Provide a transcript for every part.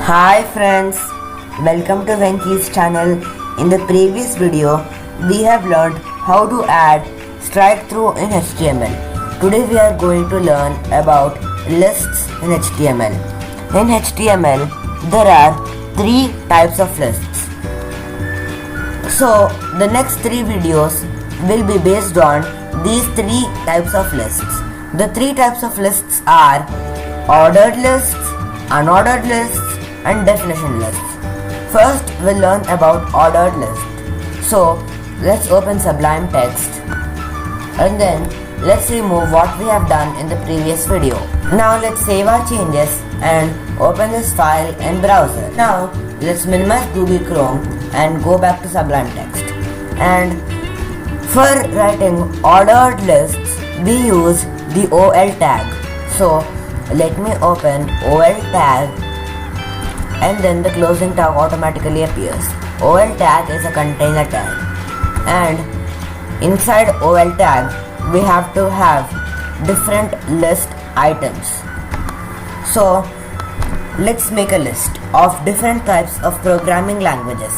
Hi friends, welcome to Venky's channel. In the previous video, we have learned how to add strike through in HTML. Today we are going to learn about lists in HTML. In HTML, there are three types of lists. So the next three videos will be based on these three types of lists. The three types of lists are ordered lists, unordered lists, and definition lists. First, we'll learn about ordered lists. So, let's open Sublime Text and then let's remove what we have done in the previous video. Now, let's save our changes and open this file in browser. Now, let's minimize Google Chrome and go back to Sublime Text. And for writing ordered lists, we use the OL tag. So, let me open OL tag and then the closing tag automatically appears. OL tag is a container tag, and inside OL tag we have to have different list items. So let's make a list of different types of programming languages.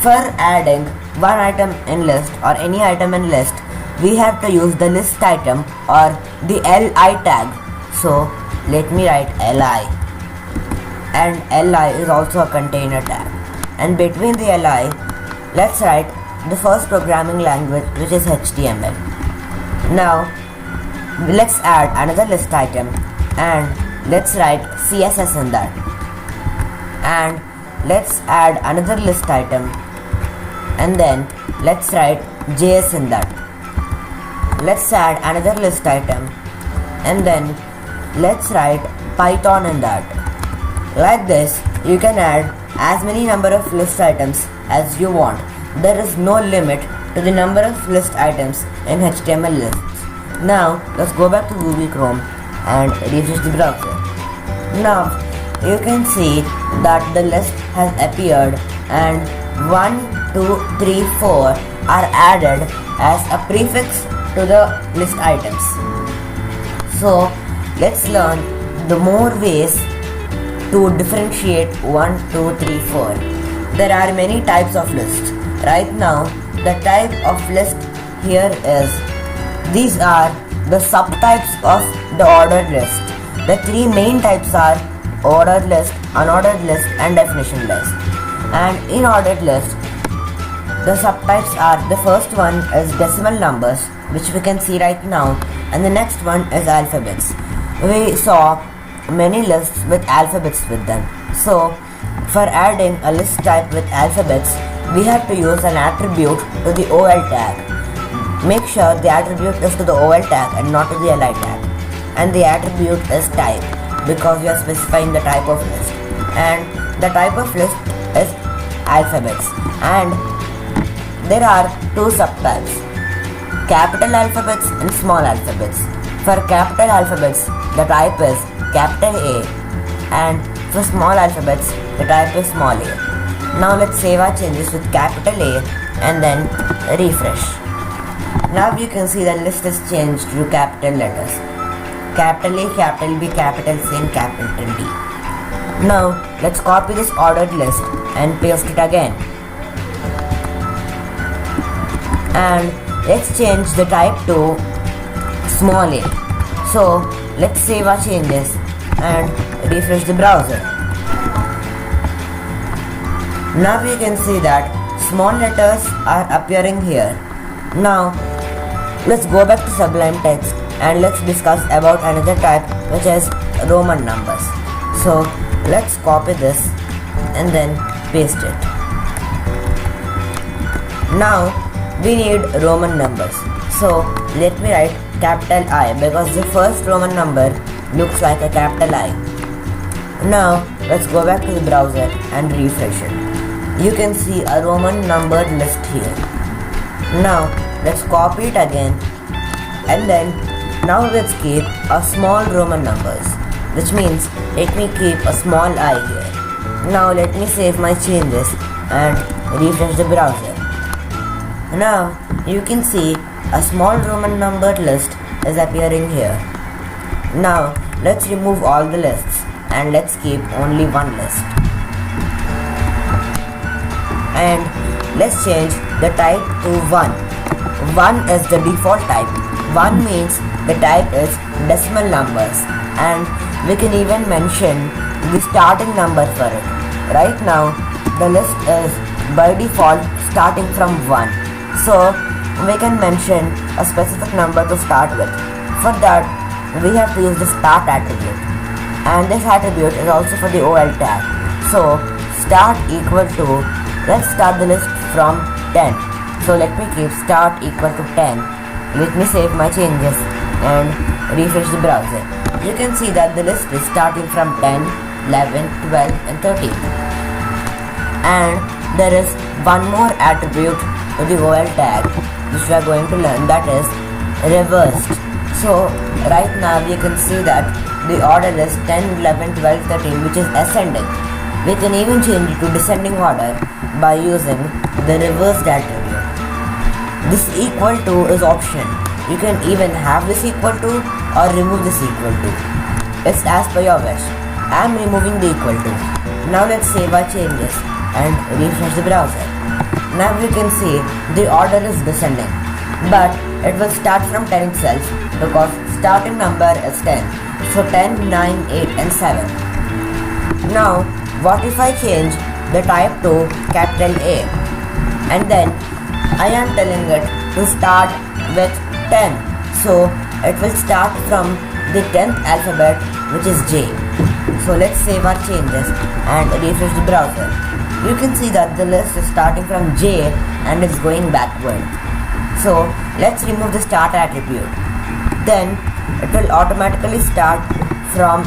For adding one item in list or any item in list, we have to use the list item or the li tag. So let me write li, and li is also a container tag, and between the li, let's write the first programming language, which is HTML. Now let's add another list item and let's write CSS in that, and let's add another list item and then let's write JS in that. Let's add another list item and then let's write Python in that. Like this, you can add as many number of list items as you want. There is no limit to the number of list items in HTML lists. Now, let's go back to Google Chrome and refresh the browser. Now, you can see that the list has appeared and 1, 2, 3, 4 are added as a prefix to the list items. So, let's learn the more ways to differentiate 1, 2, 3, 4. There are many types of lists. Right now, the type of list here is, these are the subtypes of the ordered list. The three main types are ordered list, unordered list, and definition list. And in ordered list, the subtypes are, the first one is decimal numbers, which we can see right now, and the next one is alphabets. We saw many lists with alphabets with them. So for adding a list type with alphabets, we have to use an attribute to the OL tag. Make sure the attribute is to the OL tag and not to the li tag. And the attribute is type, because we are specifying the type of list. And the type of list is alphabets. And there are two subtypes, capital alphabets and small alphabets. For capital alphabets, the type is capital A, and for small alphabets, the type is small a. Now let's save our changes with capital A and then refresh. Now you can see the list is changed to capital letters. Capital A, capital B, capital C, and capital D. Now let's copy this ordered list and paste it again. And let's change the type to small a. So let's save our changes and refresh the browser. Now you can see that small letters are appearing here. Now let's go back to Sublime Text and let's discuss about another type, which is Roman numbers. So let's copy this and then paste it. Now we need Roman numbers. So let me write capital I, because the first Roman number looks like a capital I. Now let's go back to the browser and refresh it. You can see a Roman numbered list here. Now let's copy it again, and then now let's keep a small Roman numbers, which means let me keep a small I here. Now let me save my changes and refresh the browser. Now you can see a small Roman numbered list is appearing here. Now let's remove all the lists and let's keep only one list. And let's change the type to 1. 1 is the default type. 1 means the type is decimal numbers, and we can even mention the starting number for it. Right now the list is by default starting from 1, so we can mention a specific number to start with. For that we have to use the start attribute, and this attribute is also for the OL tag. So start equal to, let's start the list from 10. So let me keep start equal to 10. Let me save my changes and refresh the browser. You can see that the list is starting from 10, 11, 12 and 13. And there is one more attribute to the OL tag which we are going to learn, that is reversed. So right now you can see that the order is 10, 11, 12, 13, which is ascending. We can even change it to descending order by using the reversed attribute. This equal to is option. You can even have this equal to or remove this equal to. It's as per your wish. I am removing the equal to. Now let's save our changes and refresh the browser. Now we can see the order is descending, but it will start from 10 itself because starting number is 10. So 10, 9, 8 and 7. Now what if I change the type to capital A, and then I am telling it to start with 10. So it will start from the 10th alphabet, which is J. So let's save our changes and refresh the browser. You can see that the list is starting from J and it's going backward. So let's remove the start attribute. Then it will automatically start from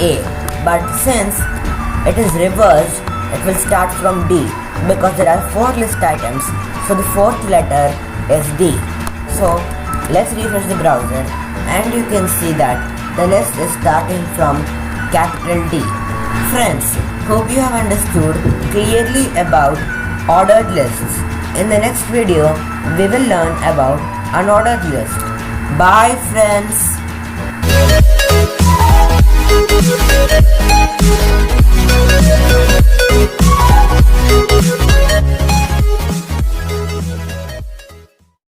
A. But since it is reversed, it will start from D because there are 4 list items. So the 4th letter is D. So let's refresh the browser and you can see that the list is starting from capital D. Friends, hope you have understood clearly about ordered lists. In the next video, we will learn about unordered list. Bye friends.